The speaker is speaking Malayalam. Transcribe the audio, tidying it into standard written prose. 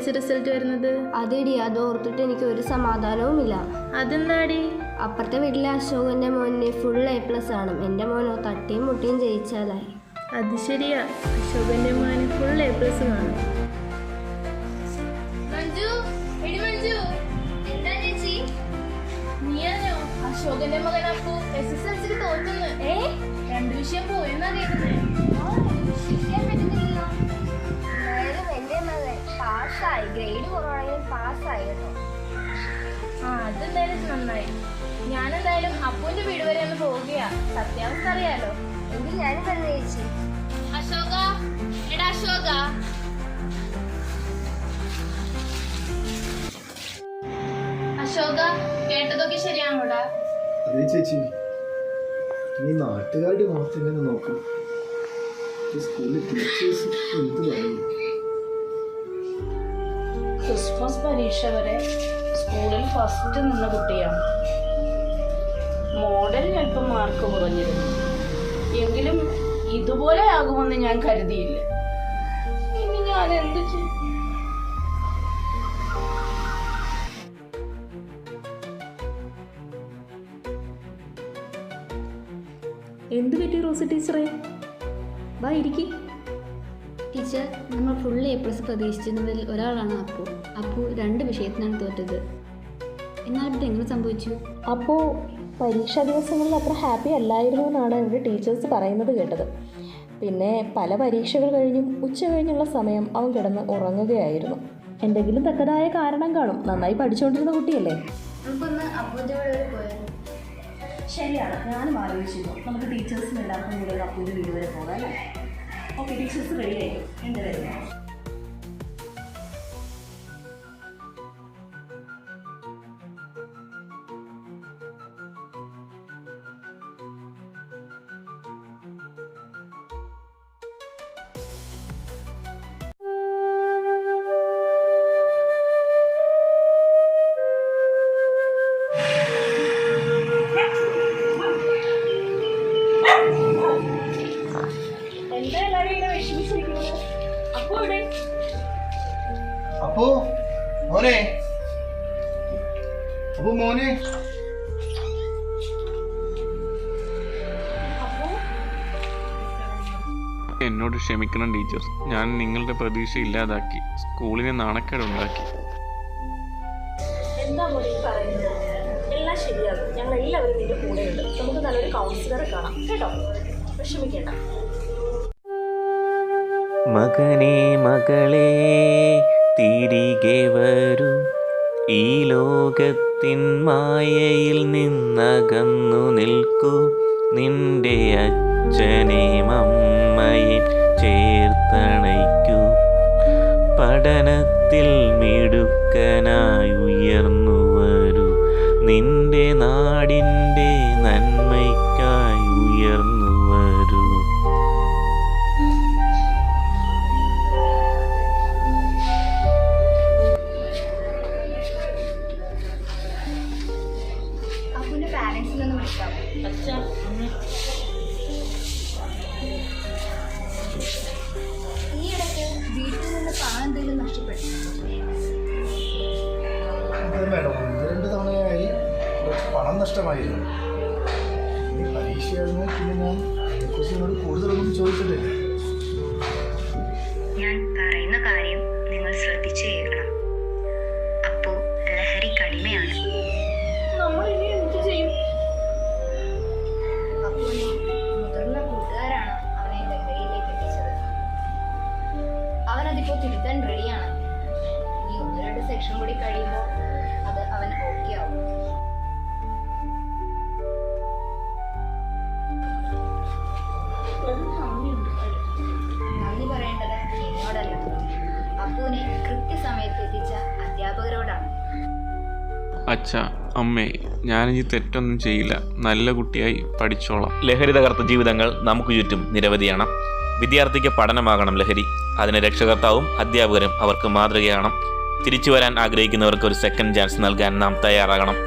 SSLC റിസൾട്ട് വരുന്നത്? അതെടി, അതോർത്തിട്ട് എനിക്ക് ഒരു സമാധാനവുമില്ല. അതെന്താടി? അപ്പുറത്തെ വീട്ടിലെ അശോകന്റെ മോന് ഫുൾ A+ ആണ്. എൻ്റെ മോനോ തട്ടിയും മുട്ടിയും ജയിച്ചാലായി. അത് ശരിയാ, അശോകന്റെ മോന് ഫുൾ A+ കാണും. നീയാണോ അശോകന്റെ മകൻ? അപ്പോ SSLC തോറ്റുന്നു. 2 വിഷയം പോയെന്നാ കേൾക്കുന്നേ. ഗ്രേഡ് കുറവാണെങ്കിൽ പാസ്സായി കേട്ടോ. അതെന്തായാലും നന്നായി. ഞാനെന്തായാലും അപ്പുവിന്റെ വീട് വരെ ഒന്ന് പോവുകയാ. സത്യാവസ്ഥ അറിയാലോ. എങ്കിൽ ഞാനും തന്നെ ചേച്ചി. അശോക, എടാ അശോക. അശോക, കേട്ടതൊക്കെ ശരിയാണോടാ? അതെ ചേച്ചി, നീ നാട്ടുകാരുടെ മാത്രമേ നോക്കും. സ്കൂളിൽ ടീച്ചേഴ്സ് എന്ത് പറയും? ക്രിസ്മസ് പരീക്ഷ വരെ സ്കൂളിൽ ഫസ്റ്റ് നിന്ന കുട്ടിയാണ്. മോഡലിന് അല്പം മാർക്ക് കുറഞ്ഞിരുന്നു, എങ്കിലും ഇതുപോലെ ആകുമെന്ന് ഞാൻ കരുതിയില്ല. ഇനി ഞാൻ എന്ത് ചെയ്യും? എന്ത് പറ്റി റോസ് ടീച്ചറെ? വാ ഇരിക്കി. ടീച്ചർ, നമ്മൾ ഫുൾ A+ പ്രതീക്ഷിച്ചിരുന്നതിൽ ഒരാളാണ് അപ്പു. അപ്പു 2 വിഷയത്തിനാണ് തോറ്റത്. എന്നാൽ ഇവിടെ എങ്ങനെ സംഭവിച്ചു? അപ്പോൾ പരീക്ഷാ ദിവസങ്ങളിൽ അത്ര ഹാപ്പി അല്ലായിരുന്നു എന്നാണ് ഇവിടെ ടീച്ചേഴ്സ് പറയുന്നത് കേട്ടത്. പിന്നെ പല പരീക്ഷകൾ കഴിഞ്ഞും ഉച്ച കഴിഞ്ഞുള്ള സമയം അവൻ കിടന്ന് ഉറങ്ങുകയായിരുന്നു. എന്തെങ്കിലും തക്കതായ കാരണം കാണും. നന്നായി പഠിച്ചുകൊണ്ടിരുന്ന കുട്ടിയല്ലേ. നമുക്കൊന്ന് അപ്പുവിൻ്റെ വീട് വരെ പോയാലോ? ശരിയാണ്, ഞാനും ആലോചിച്ചിരുന്നു. നമുക്ക് ടീച്ചേഴ്സിന് എല്ലാവർക്കും കൂടെ അപ്പുവിൻ്റെ വീട് വരെ പോകാം അല്ലേ? ഓക്കെ, ടീച്ചേഴ്സ് റെഡി ആയിരിക്കും. എൻ്റെ വരുന്നു. അപ്പോ മോനെ, അപ്പോ മോനെ, എന്നോട് ക്ഷമിക്കണം ടീച്ചർ. ഞാൻ നിങ്ങളുടെ പ്രതീക്ഷ ഇല്ലാതാക്കി, സ്കൂളിനെ നാണക്കേടുണ്ടാക്കി. എന്താ മോനെ പറയുന്നത്? എല്ലാം ശരിയാകും. ഞങ്ങൾ എല്ലാവരും നിന്റെ കൂടെയുണ്ട്. നമുക്ക് നല്ലൊരു കൗൺസിലറെ കാണാം കേട്ടോ. വിഷമിക്കേണ്ട. മകനേ മകളേ തിരികെ വരൂ, ഈ ലോകത്തിൻ മായയിൽ നിന്നകന്നു നിൽക്കൂ. നിന്റെ അച്ഛനെയും അമ്മയെയും ചേർത്തണയ്ക്കൂ. പഠനത്തിൽ മിടുക്കനായി ഉയർന്നു വരൂ. നിന്റെ നാടിൻ്റെ നന്മയ്ക്കായി ഉയർന്നു വരൂ. അപ്പുവിന്റെ പാരന്റ്സിനൊന്ന് വിളിക്കാം. അച്ഛാ, ഈ ഇടയ്ക്ക് വീട്ടിൽ നിന്ന് പണം എന്തെങ്കിലും നഷ്ടപ്പെട്ടു? അതെ മേഡം, 1-2 തവണയായി പണം നഷ്ടമായിരുന്നു. ഈ പരീക്ഷയായിരുന്നു. പിന്നെ ഞാൻ അതിനെക്കുറിച്ച് കൂടുതലൊന്നും ചോദിച്ചിട്ടില്ല. ഞാൻ പറയുന്ന കാര്യം നിങ്ങൾ ശ്രദ്ധിച്ചു കേൾക്കണം. അപ്പോ ലഹരിക്ക് അടിമയാണ്. നമ്മൾ ഇനി എന്ത് ചെയ്യും? അപ്പുവിന് മുതിർന്ന കൂട്ടുകാരാണ് അവനെ ലഹരിയിലേക്ക് എത്തിച്ചത്. അവനതിപ്പോൾ തിരുത്താൻ റെഡിയാണ്. ഈ 1-2 സെക്ഷൻ കൂടി കഴിയുമ്പോൾ അത് അവൻ ഓക്കെ ആവും. നന്ദി പറയേണ്ടത് എന്നോടല്ല, അപ്പുവിനെ കൃത്യസമയത്ത് എത്തിച്ച അധ്യാപകരോടാണ്. അച്ഛാ, അമ്മേ, ഞാനിനി തെറ്റൊന്നും ചെയ്യില്ല. നല്ല കുട്ടിയായി പഠിച്ചോളാം. ലഹരി തകർത്ത ജീവിതങ്ങൾ നമുക്ക് ചുറ്റും നിരവധിയാണ്. വിദ്യാർത്ഥിക്ക് പഠനമാകണം ലഹരി. അതിന് രക്ഷകർത്താവും അധ്യാപകരും അവർക്ക് മാതൃകയാണ്. തിരിച്ചു വരാൻ ആഗ്രഹിക്കുന്നവർക്ക് ഒരു സെക്കൻഡ് ചാൻസ് നൽകാൻ നാം തയ്യാറാകണം.